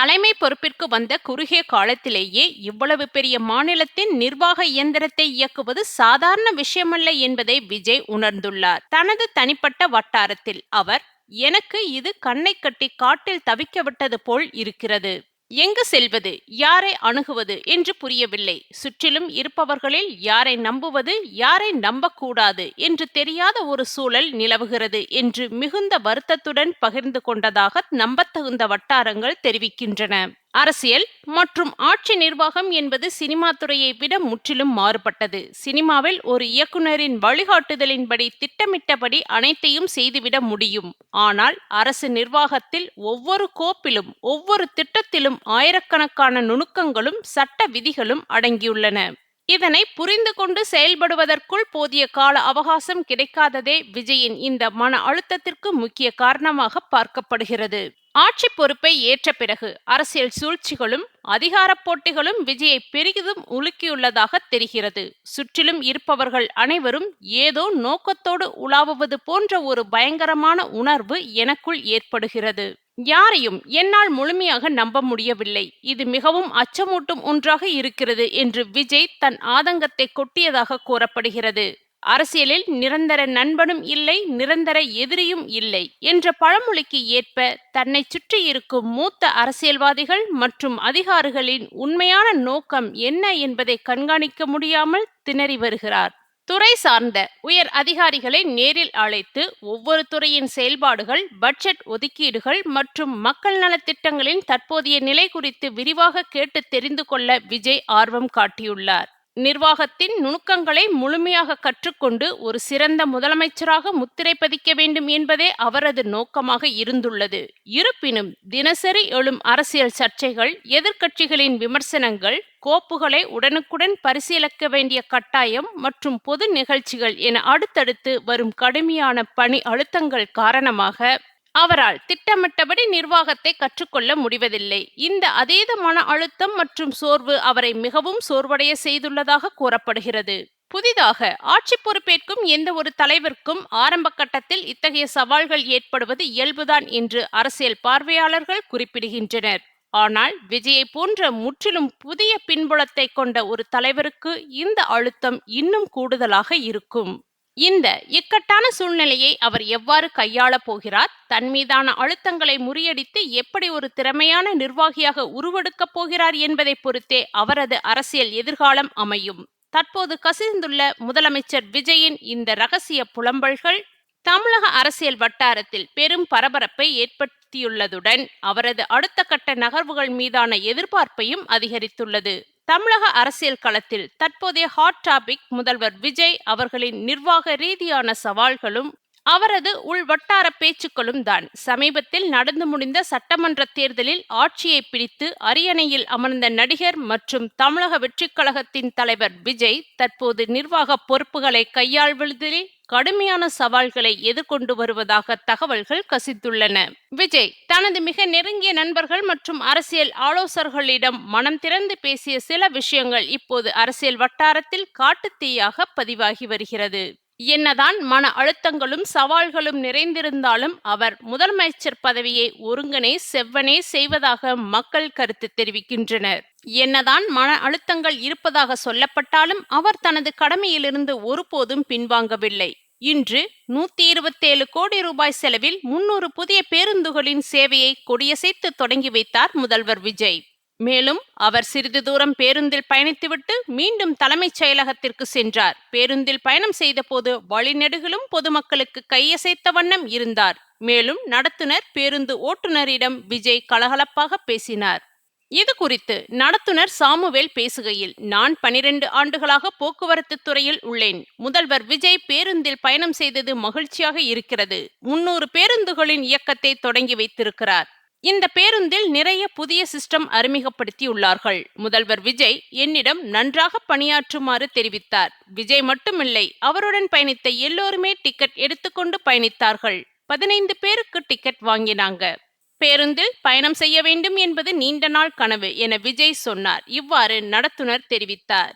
தலைமை பொறுப்பிற்கு வந்த குறுகிய காலத்திலேயே இவ்வளவு பெரிய மாநிலத்தின் நிர்வாக இயந்திரத்தை இயக்குவது சாதாரண விஷயமல்ல என்பதை விஜய் உணர்ந்துள்ளார். தனது தனிப்பட்ட வட்டாரத்தில் அவர், எனக்கு இது கண்ணை கட்டி காட்டில் தவிக்க விட்டது போல் இருக்கிறது. எங்கு செல்வது, யாரை அணுகுவது என்று புரியவில்லை. சுற்றிலும் இருப்பவர்களில் யாரை நம்புவது, யாரை நம்பக்கூடாது என்று தெரியாத ஒரு சூழல் நிலவுகிறது என்று மிகுந்த வருத்தத்துடன் பகிர்ந்து கொண்டதாக நம்பத்தகுந்த வட்டாரங்கள் தெரிவிக்கின்றன. அரசியல் மற்றும் ஆட்சி நிர்வாகம் என்பது சினிமா துறையை விட முற்றிலும் மாறுபட்டது. சினிமாவில் ஒரு இயக்குனரின் வழிகாட்டுதலின்படி திட்டமிட்டபடி அனைத்தையும் செய்துவிட முடியும். ஆனால் அரசு நிர்வாகத்தில் ஒவ்வொரு கோப்பிலும் ஒவ்வொரு திட்டத்திலும் ஆயிரக்கணக்கான நுணுக்கங்களும் சட்ட விதிகளும் அடங்கியுள்ளன. இதனை புரிந்து கொண்டு செயல்படுவதற்குள் போதிய கால அவகாசம் கிடைக்காததே விஜயின் இந்த மன அழுத்தத்திற்கு முக்கிய காரணமாக பார்க்கப்படுகிறது. ஆட்சி பொறுப்பை ஏற்ற பிறகு அரசியல் சூழ்ச்சிகளும் அதிகார போட்டிகளும் விஜயை பெரிதும் உலுக்கியுள்ளதாக தெரிகிறது. சுற்றிலும் இருப்பவர்கள் அனைவரும் ஏதோ நோக்கத்தோடு உலாவுவது போன்ற ஒரு பயங்கரமான உணர்வு எனக்குள் ஏற்படுகிறது. யாரையும் என்னால் முழுமையாக நம்ப முடியவில்லை. இது மிகவும் அச்சமூட்டும் ஒன்றாக இருக்கிறது என்று விஜய் தன் ஆதங்கத்தை கொட்டியதாக கூறப்படுகிறது. அரசியலில் நிரந்தர நண்பனும் இல்லை, நிரந்தர எதிரியும் இல்லை என்ற பழமொழிக்கு ஏற்ப தன்னை சுற்றி இருக்கும் மூத்த அரசியல்வாதிகள் மற்றும் அதிகாரிகளின் உண்மையான நோக்கம் என்ன என்பதை கண்காணிக்க முடியாமல் திணறி வருகிறார். துறை சார்ந்த உயர் அதிகாரிகளை நேரில் அழைத்து ஒவ்வொரு துறையின் செயல்பாடுகள், பட்ஜெட் ஒதுக்கீடுகள் மற்றும் மக்கள் நலத்திட்டங்களின் தற்போதைய நிலை குறித்து விரிவாக கேட்டு தெரிந்து கொள்ள விஜய் ஆர்வம் காட்டியுள்ளார். நிர்வாகத்தின் நுணுக்கங்களை முழுமையாக கற்றுக்கொண்டு ஒரு சிறந்த முதலமைச்சராக முத்திரை பதிக்க வேண்டும் என்பதே அவரது நோக்கமாக இருந்துள்ளது. இருப்பினும் தினசரி எழும் அரசியல் சர்ச்சைகள், எதிர்க்கட்சிகளின் விமர்சனங்கள், கோப்புகளை உடனுக்குடன் பரிசீலிக்க வேண்டிய கட்டாயம் மற்றும் பொது நிகழ்ச்சிகள் என அடுத்தடுத்து வரும் கடுமையான பணி அழுத்தங்கள் காரணமாக அவரால் திட்டமிட்டபடி நிர்வாகத்தை கற்றுக்கொள்ள முடிவதில்லை. இந்த அதீத மன அழுத்தம் மற்றும் சோர்வு அவரை மிகவும் சோர்வடைய செய்துள்ளதாக கூறப்படுகிறது. புதிதாக ஆட்சி பொறுப்பேற்கும் எந்த ஒரு தலைவருக்கும் ஆரம்ப கட்டத்தில் இத்தகைய சவால்கள் ஏற்படுவது இயல்புதான் என்று அரசியல் பார்வையாளர்கள் குறிப்பிடுகின்றனர். ஆனால் விஜயை போன்ற முற்றிலும் புதிய பின்புலத்தை கொண்ட ஒரு தலைவருக்கு இந்த அழுத்தம் இன்னும் கூடுதலாக இருக்கும். இந்த இக்கட்டான சூழ்நிலையை அவர் எவ்வாறு கையாளப் போகிறார், தன் மீதான அழுத்தங்களை முறியடித்து எப்படி ஒரு திறமையான நிர்வாகியாக உருவெடுக்கப் போகிறார் என்பதை பொறுத்தே அவரது அரசியல் எதிர்காலம் அமையும். தற்போது கசிந்துள்ள முதலமைச்சர் விஜயின் இந்த ரகசிய புலம்பல்கள் தமிழக அரசியல் வட்டாரத்தில் பெரும் பரபரப்பை ஏற்படுத்தியுள்ளதுடன் அவரது அடுத்த கட்ட நகர்வுகள் மீதான எதிர்பார்ப்பையும் அதிகரித்துள்ளது. தமிழக அரசியல் களத்தில் தற்போதைய ஹாட் டாபிக் முதல்வர் விஜய் அவர்களின் நிர்வாக ரீதியான சவால்களும் அவரது உள்வட்டார பேச்சுக்களும் தான். சமீபத்தில் நடந்து முடிந்த சட்டமன்ற தேர்தலில் ஆட்சியை பிடித்து அரியணையில் அமர்ந்த நடிகர் மற்றும் தமிழக வெற்றிக் கழகத்தின் தலைவர் விஜய் தற்போது நிர்வாக பொறுப்புகளை கையாள்வதில் கடுமையான சவால்களை எதிர்கொண்டு வருவதாக தகவல்கள் கசித்துள்ளன. விஜய் தனது மிக நெருங்கிய நண்பர்கள் மற்றும் அரசியல் ஆலோசகர்களிடம் மனம் திறந்து பேசிய சில விஷயங்கள் இப்போது அரசியல் வட்டாரத்தில் காட்டுத்தீயாக பதிவாகி வருகிறது. என்னதான் மன அழுத்தங்களும் சவால்களும் நிறைந்திருந்தாலும் அவர் முதலமைச்சர் பதவியை ஒருங்கனே செவ்வனே செய்வதாக மக்கள் கருத்து தெரிவிக்கின்றனர். என்னதான் மன அழுத்தங்கள் இருப்பதாக சொல்லப்பட்டாலும் அவர் தனது கடமையிலிருந்து ஒருபோதும் பின்வாங்கவில்லை. இன்று 127 கோடி ரூபாய் செலவில் 300 புதிய பேருந்துகளின் சேவையை கொடியசைத்து தொடங்கி வைத்தார் முதல்வர் விஜய். மேலும் அவர் சிறிது தூரம் பேருந்தில் பயணித்துவிட்டு மீண்டும் தலைமைச் செயலகத்திற்கு சென்றார். பேருந்தில் பயணம் செய்த போது வழிநெடுகிலும் பொதுமக்களுக்கு கையசைத்த வண்ணம் இருந்தார். மேலும் நடத்துனர் பேருந்து ஓட்டுநரிடம் விஜய் கலகலப்பாக பேசினார். இது குறித்து நடத்துனர் சாமுவேல் பேசுகையில், நான் 12 ஆண்டுகளாக போக்குவரத்து துறையில் உள்ளேன். முதல்வர் விஜய் பேருந்தில் பயணம் செய்தது மகிழ்ச்சியாக இருக்கிறது. 300 பேருந்துகளின் இயக்கத்தை தொடங்கி வைத்திருக்கிறார். இந்த பேருந்தில் நிறைய புதிய சிஸ்டம் அறிமுகப்படுத்தியுள்ளார்கள். முதல்வர் விஜய் என்னிடம் நன்றாக பணியாற்றுமாறு தெரிவித்தார். விஜய் மட்டுமில்லை, அவருடன் பயணித்த எல்லோருமே டிக்கெட் எடுத்துக்கொண்டு பயணித்தார்கள். 15 பேருக்கு டிக்கெட் வாங்கினாங்க. பேருந்தில் பயணம் செய்ய வேண்டும் என்பது நீண்ட நாள் கனவு என விஜய் சொன்னார். இவ்வாறு நடத்துனர் தெரிவித்தார்.